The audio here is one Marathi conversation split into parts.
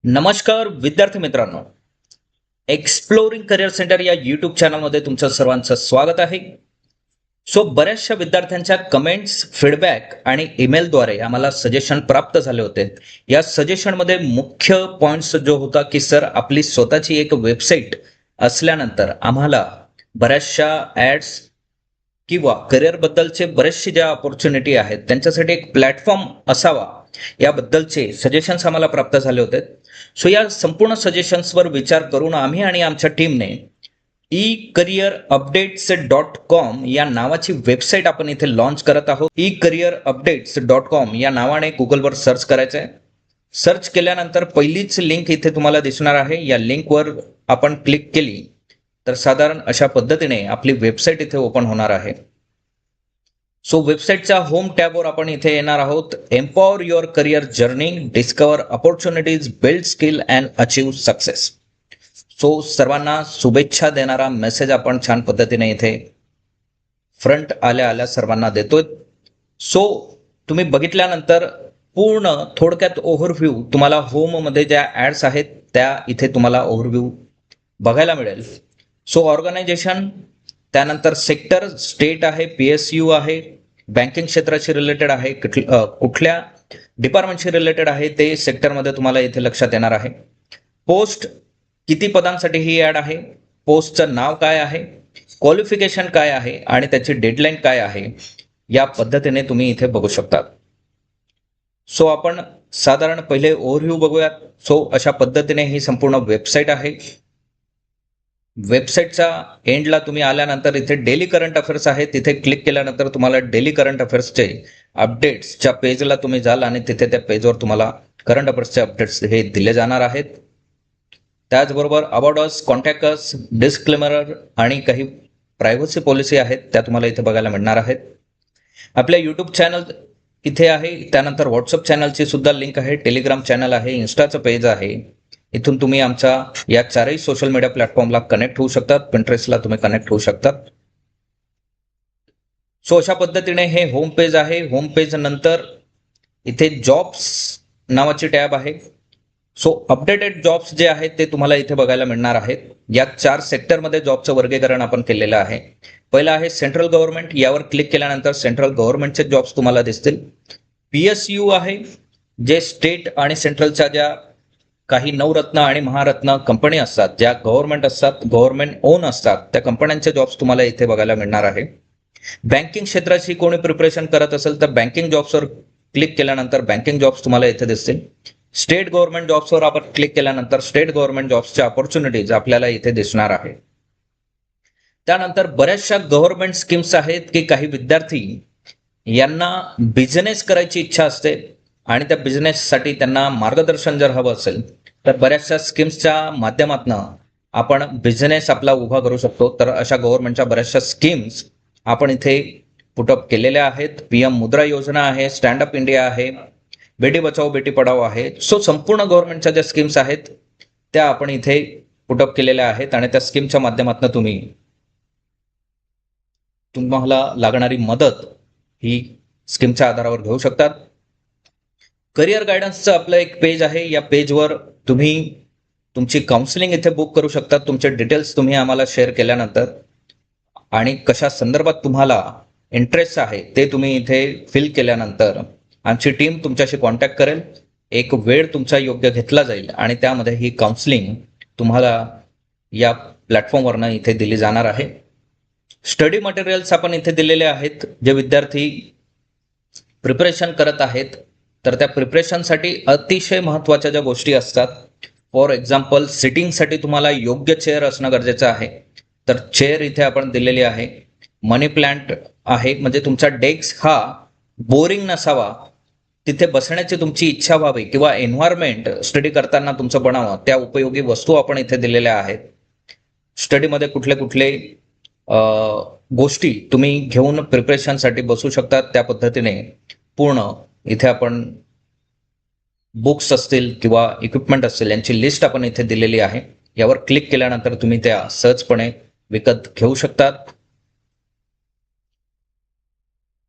नमस्कार विद्यार्थी मित्रांनो, एक्सप्लोरिंग करिअर सेंटर या यूट्यूब चॅनलमध्ये तुमचं सर्वांचं स्वागत आहे. बऱ्याचशा विद्यार्थ्यांच्या कमेंट्स, फीडबॅक आणि ईमेलद्वारे आम्हाला सजेशन प्राप्त झाले होते. या सजेशनमध्ये मुख्य पॉइंट्स जो होता की सर आपली स्वतःची एक वेबसाईट असल्यानंतर आम्हाला बऱ्याचशा ॲड्स किंवा करिअरबद्दलचे बरेचसे ज्या अपॉर्च्युनिटी आहेत त्यांच्यासाठी एक प्लॅटफॉर्म असावा याबद्दलचे सजेशन्स आम्हाला प्राप्त झाले होते. या संपूर्ण सजेशन्सवर विचार करून आम्ही आणि आमच्या टीमने ecareerupdates.com या नावाची वेबसाईट आपण इथे लॉन्च करत आहोत. ecareerupdates.com या नावाने गुगलवर सर्च करायचं आहे. सर्च केल्यानंतर पहिलीच लिंक इथे तुम्हाला दिसणार आहे. या लिंकवर आपण क्लिक केली तर साधारण अशा पद्धतीने आपली वेबसाईट इथे ओपन होणार आहे. वेबसाईटच्या होम टॅबवर आपण इथे येणार आहोत. Empower your career journey, discover opportunities, build skill and achieve success. सर्वांना शुभेच्छा देणारा मेसेज आपण छान पद्धतीने इथे फ्रंट आल्या सर्वांना देतोय. तुम्ही बघितल्यानंतर पूर्ण थोडक्यात ओव्हरव्ह्यू तुम्हाला होममध्ये ज्या ॲड्स आहेत त्या इथे तुम्हाला ओव्हरव्ह्यू बघायला मिळेल. ऑर्गनायझेशन, त्यानंतर सेक्टर, स्टेट आहे, PSU आहे, बँकिंग क्षेत्राशी रिलेटेड आहे, कुठल्या डिपार्टमेंटशी रिलेटेड आहे ते सेक्टरमध्ये तुम्हाला इथे लक्षात येणार आहे. पोस्ट, किती पदांसाठी ही ॲड आहे, पोस्टचं नाव काय आहे, क्वालिफिकेशन काय आहे आणि त्याची डेडलाईन काय आहे, या पद्धतीने तुम्ही इथे बघू शकता. आपण साधारण पहिले ओव्हरव्ह्यू बघूयात. अशा पद्धतीने ही संपूर्ण वेबसाईट आहे. वेबसाईटच्या एंडला तुम्ही आल्यानंतर इथे डेली करंट अफेअर्स आहे, तिथे क्लिक केल्यानंतर तुम्हाला डेली करंट अफेअर्सचे अपडेट्सच्या पेजला तुम्ही जाल आणि तिथे त्या पेजवर तुम्हाला करंट अफेअर्सचे अपडेट्स हे दिले जाणार आहेत. त्याचबरोबर about us, contact us, disclaimer आणि काही प्रायव्हसी पॉलिसी आहेत त्या तुम्हाला इथे बघायला मिळणार आहेत. आपल्या यूट्यूब चॅनल इथे आहे, त्यानंतर व्हॉट्सअप चॅनलची सुद्धा लिंक आहे, टेलिग्राम चॅनल आहे, इन्स्टाचं पेज आहे. इथून तुम्ही आमच्या या चारही सोशल मीडिया प्लॅटफॉर्मला कनेक्ट होऊ शकतात. पिंटरेस्टला तुम्ही कनेक्ट होऊ शकतात. अशा पद्धतीने हे होम पेज आहे. होम पेज नंतर इथे जॉब्स नावाची टॅब आहे. अपडेटेड जॉब्स जे आहेत ते तुम्हाला इथे बघायला मिळणार आहेत. या 4 सेक्टरमध्ये जॉबचं वर्गीकरण आपण केलेलं आहे. पहिला आहे सेंट्रल गव्हर्नमेंट. यावर क्लिक केल्यानंतर सेंट्रल गव्हर्नमेंटचे जॉब्स तुम्हाला दिसतील. PSU आहे, जे स्टेट आणि सेंट्रलच्या ज्या काही नवरत्न आणि महारत्न कंपनी असतात, ज्या गव्हर्नमेंट असतात, गव्हर्नमेंट ओन असतात, त्या कंपन्यांचे जॉब्स तुम्हाला इथे बघायला मिळणार आहे. बँकिंग क्षेत्राची कोणी प्रिपरेशन करत असेल तर बँकिंग जॉब्सवर क्लिक केल्यानंतर बँकिंग जॉब्स तुम्हाला इथे दिसतील. स्टेट गव्हर्नमेंट जॉब्सवर आपण क्लिक केल्यानंतर स्टेट गव्हर्नमेंट जॉब्सच्या अपॉर्च्युनिटीज आपल्याला इथे दिसणार आहे. त्यानंतर बऱ्याचशा गव्हर्नमेंट स्कीम्स आहेत की काही विद्यार्थी यांना बिझनेस करायची इच्छा असते आणि त्या बिझनेससाठी त्यांना मार्गदर्शन जर हवं असेल तर बऱ्याचशा स्कीम्सच्या माध्यमातून आपण बिझनेस आपला उभा करू शकतो. तर अशा गव्हर्नमेंटच्या बऱ्याचशा स्कीम्स आपण इथे पुटअप केलेल्या आहेत. PM मुद्रा योजना आहे, स्टँडअप इंडिया आहे, बेटी बचाओ बेटी पढाओ आहे. संपूर्ण गव्हर्नमेंटच्या ज्या स्कीम्स आहेत त्या आपण इथे पुटअप केलेल्या आहेत आणि त्या स्कीमच्या माध्यमातून तुम्हाला लागणारी मदत ही स्कीमच्या आधारावर घेऊ शकतात. करिअर गायडन्सचं आपलं एक पेज आहे. या पेजवर तुम्ही तुमची काउन्सिलिंग इथे बुक करू शकता. तुमचे डिटेल्स तुम्ही आम्हाला शेअर केल्यानंतर आणि कशा संदर्भात तुम्हाला इंटरेस्ट आहे ते तुम्ही इथे फिल केल्यानंतर आमची टीम तुमच्याशी कॉन्टॅक्ट करेल. एक वेळ तुमचा योग्य घेतला जाईल आणि त्यामध्ये ही काउन्सिलिंग तुम्हाला या प्लॅटफॉर्मवरनं इथे दिली जाणार आहे. स्टडी मटेरियल्स आपण इथे दिलेले आहेत. जे विद्यार्थी प्रिपरेशन करत आहेत तर त्या प्रिपरेशनसाठी अतिशय महत्त्वाच्या ज्या गोष्टी असतात, फॉर एक्झाम्पल सिटिंगसाठी तुम्हाला योग्य चेअर असणं गरजेचं आहे. तर चेअर इथे आपण दिलेली आहे. मनी प्लांट आहे, म्हणजे तुमचा डेस्क हा बोरिंग नसावा, तिथे बसण्याची तुमची इच्छा व्हावी किंवा एन्व्हायरमेंट स्टडी करताना तुमचं बनावं, त्या उपयोगी वस्तू आपण इथे दिलेल्या आहेत. स्टडीमध्ये कुठले कुठले गोष्टी तुम्ही घेऊन प्रिपरेशनसाठी बसू शकतात त्या पद्धतीने पूर्ण इथे आपण बुक्स असतील किंवा इक्विपमेंट असतील यांची लिस्ट आपण इथे दिलेली आहे. यावर क्लिक केल्यानंतर तुम्ही त्या सहजपणे विकत घेऊ शकतात.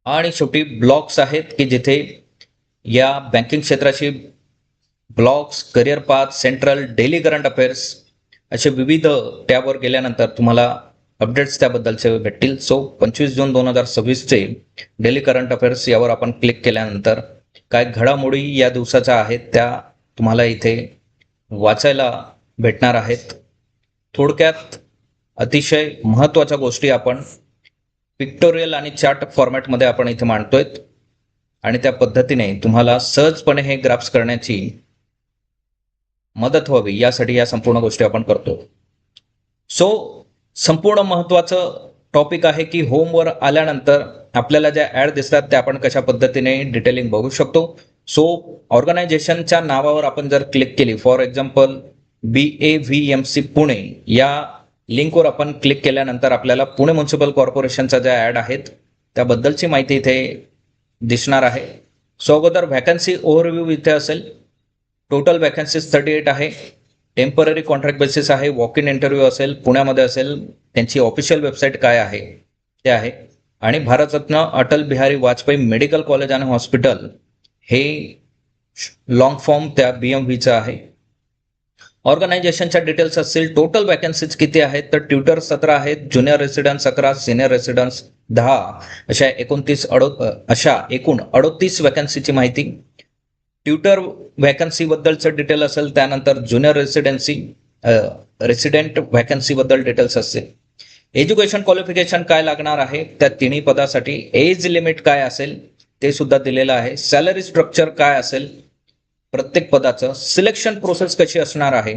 आणि शेवटी ब्लॉग्स आहेत की जिथे या बँकिंग क्षेत्राशी blogs, career path, central, daily current affairs असे विविध टॅबवर गेल्यानंतर तुम्हाला अपडेट्स त्याबद्दलचे भेटतील. सो 25 जून 2026चे डेली करंट अफेअर्स यावर आपण क्लिक केल्यानंतर काय घडामोडी या दिवसाच्या आहेत त्या तुम्हाला इथे वाचायला भेटणार आहेत. थोडक्यात अतिशय महत्त्वाच्या गोष्टी आपण पिक्टोरियल आणि चार्ट फॉर्मॅटमध्ये आपण इथे मांडतोय आणि त्या पद्धतीने तुम्हाला सहजपणे हे ग्राफ्स करण्याची मदत व्हावी यासाठी या संपूर्ण गोष्टी आपण करतो. सो संपूर्ण महत्त्वाचं टॉपिक आहे की होमवर आल्यानंतर आपल्याला ज्या ॲड दिसतात त्या आपण कशा पद्धतीने डिटेलिंग बघू शकतो. सो ऑर्गनायझेशनच्या नावावर आपण जर क्लिक केली, फॉर एक्झाम्पल BAVMC पुणे या लिंकवर आपण क्लिक केल्यानंतर आपल्याला पुणे म्युनिसिपल कॉर्पोरेशनच्या ज्या ॲड आहेत त्याबद्दलची माहिती इथे दिसणार आहे. सो अगोदर व्हॅकन्सी ओव्हरव्ह्यू इथे असेल. टोटल व्हॅकन्सीज 38 आहे. टेम्पररी कॉन्ट्रॅक्ट बेसिस आहे. वॉक इन इंटरव्ह्यू असेल, पुण्यामध्ये असेल. त्यांची ऑफिशियल वेबसाईट काय आहे ते आहे. आणि भारतरत्न अटल बिहारी वाजपेयी मेडिकल कॉलेज आणि हॉस्पिटल हे लॉंग फॉर्म त्या BMVचं आहे. ऑर्गनायझेशनच्या डिटेल्स असतील. टोटल वॅकन्सीज किती आहेत तर ट्युटर 17 आहेत, ज्युनियर रेसिडेंट्स 11, सिनियर रेसिडेंट्स 10 अशा एकूण 38 वॅकन्सीची माहिती. ट्युटर वॅकन्सीबद्दलचं डिटेल असेल, त्यानंतर ज्युनियर रेसिडेंट वॅकन्सीबद्दल डिटेल्स असतील. एज्युकेशन क्वालिफिकेशन काय लागणार आहे त्या तिन्ही पदासाठी, एज लिमिट काय असेल ते सुद्धा दिलेलं आहे. सॅलरी स्ट्रक्चर काय असेल प्रत्येक पदाचं, सिलेक्शन प्रोसेस कशी असणार आहे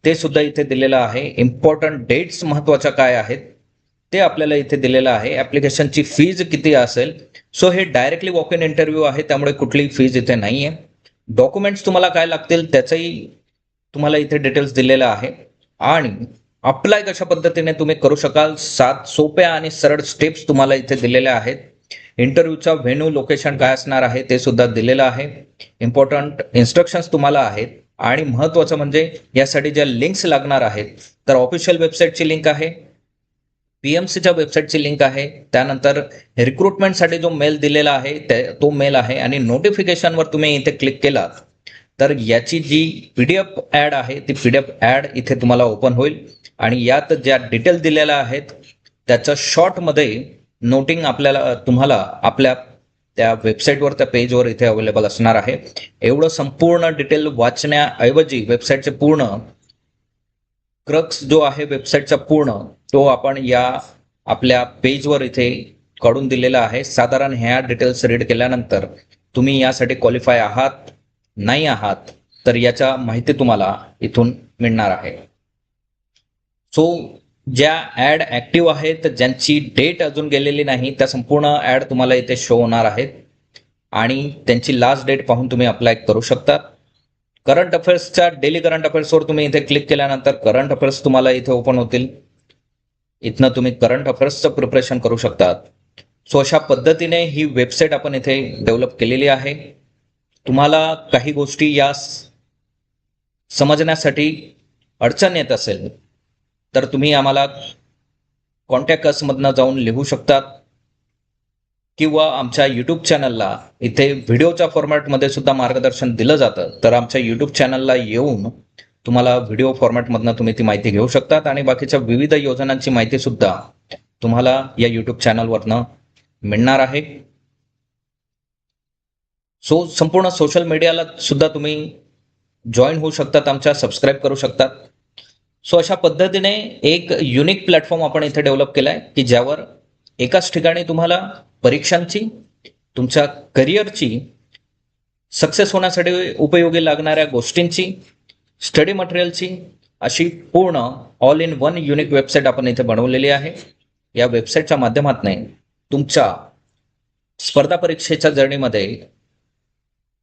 ते सुद्धा इथे दिलेलं आहे. इम्पॉर्टंट डेट्स महत्त्वाच्या काय आहेत ते आपल्याला इथे दिलेलं आहे. ॲप्लिकेशनची फीज किती असेल. सो हे डायरेक्टली वॉक इन इंटरव्ह्यू आहे त्यामुळे कुठलीही फीज इथे नाही आहे. डॉक्युमेंट्स तुम्हाला काय लागतील त्याचंही तुम्हाला इथे डिटेल्स दिलेलं आहे. आणि अप्लाय कशा पद्धतीने तुम्ही करू शकाल 7 सोप्या आणि सरळ स्टेप्स तुम्हाला इथे दिलेल्या आहेत. इंटरव्ह्यूचा व्हेन्यू, लोकेशन काय असणार आहे ते सुद्धा दिलेलं आहे. इम्पॉर्टंट इन्स्ट्रक्शन्स तुम्हाला आहेत. आणि महत्त्वाचं म्हणजे यासाठी ज्या लिंक्स लागणार आहेत तर ऑफिशियल वेबसाईटची लिंक आहे, PMCच्या वेबसाईटची लिंक आहे, त्यानंतर रिक्रुटमेंटसाठी जो मेल दिलेला आहे तो मेल आहे. आणि नोटिफिकेशनवर तुम्ही इथे क्लिक केलात तर याची जी PDF ॲड आहे ती PDF ॲड इथे तुम्हाला ओपन होईल. आणि यात ज्या डिटेल दिलेल्या आहेत त्याचं शॉर्टमध्ये नोटिंग तुम्हाला आपल्या त्या वेबसाईटवर, त्या पेजवर इथे अवेलेबल असणार आहे. एवढं संपूर्ण डिटेल वाचण्याऐवजी वेबसाईटचे पूर्ण क्रक्स जो आहे वेबसाईटचा पूर्ण तो आपण या आपल्या पेजवर इथे काढून दिलेला आहे. साधारण ह्या डिटेल्स रीड केल्यानंतर तुम्ही यासाठी क्वालिफाय आहात नाही आहात तर याच्या माहिती तुम्हाला इथून मिळणार आहे. सो ज्या ॲड ॲक्टिव्ह आहेत, ज्यांची डेट अजून गेलेली नाही त्या संपूर्ण ॲड तुम्हाला इथे शो होणार आहेत आणि त्यांची लास्ट डेट पाहून तुम्ही अप्लाय करू शकता. करंट अफेअर्सच्या डेली करंट अफेअर्सवर तुम्ही इथे क्लिक केल्यानंतर करंट अफेअर्स तुम्हाला इथे ओपन होतील. इथनं तुम्ही करंट अफेअर्सचं प्रिपरेशन करू शकतात. सो अशा पद्धतीने ही वेबसाईट आपण इथे डेव्हलप केलेली आहे. तुम्हाला काही गोष्टी या समजण्यासाठी अडचण येत असेल तर तुम्ही आम्हाला कॉन्टॅक्ट असमधनं जाऊन लिहू शकतात किंवा आमच्या यूट्यूब चॅनलला इथे व्हिडिओच्या फॉर्मॅटमध्ये सुद्धा मार्गदर्शन दिलं जातं. तर आमच्या यूट्यूब चॅनलला येऊन तुम्हाला व्हिडिओ फॉर्मॅटमधनं तुम्ही ती माहिती घेऊ शकतात आणि बाकीच्या विविध योजनांची माहिती सुद्धा तुम्हाला या यूट्यूब चॅनलवरनं मिळणार आहे. सो संपूर्ण सोशल मीडियाला सुद्धा तुम्ही जॉईन होऊ शकतात, आमच्या सबस्क्राईब करू शकतात. सो अशा पद्धतीने एक युनिक प्लॅटफॉर्म आपण इथे डेव्हलप केला आहे की ज्यावर एकाच ठिकाणी तुम्हाला परीक्षांची, तुमच्या करिअरची, सक्सेस होण्यासाठी उपयोगी लागणाऱ्या गोष्टींची, स्टडी मटेरियलची अशी पूर्ण all in one unique website आपण इथे बनवलेली आहे. या वेबसाईटच्या माध्यमातून तुमच्या स्पर्धा परीक्षेच्या जर्नीमध्ये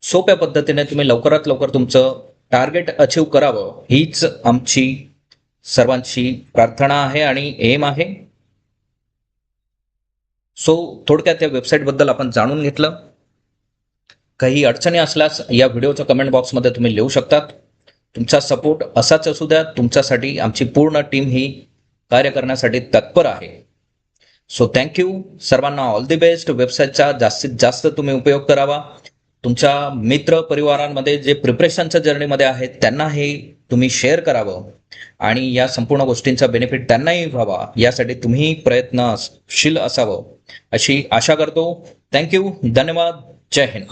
सोप्या पद्धतीने तुम्ही लवकरात लवकर तुमचं टार्गेट अचीव करावं हीच आमची सर्वांची प्रार्थना आहे आणि एम आहे. सो थोडक्यात या वेबसाईटबद्दल आपण जाणून घेतलं. काही अडचणी असल्यास या व्हिडिओच्या कमेंट बॉक्समध्ये तुम्ही लिहू शकतात. तुमचा सपोर्ट असाच असू द्या. तुमच्यासाठी आमची पूर्ण टीम ही कार्य करण्यासाठी तत्पर आहे. So thank you. सर्वांना ऑल दी बेस्ट. वेबसाईटचा जास्तीत जास्त तुम्ही उपयोग करावा. तुमच्या मित्र परिवारांमध्ये जे प्रिपरेशनच्या जर्नीमध्ये आहेत त्यांना हे तुम्ही शेअर करावं आणि या संपूर्ण गोष्टींचा बेनिफिट त्यांनाही व्हावा यासाठी तुम्ही प्रयत्नशील असावं अशी आशा करतो. थँक्यू. धन्यवाद. जय हिंद.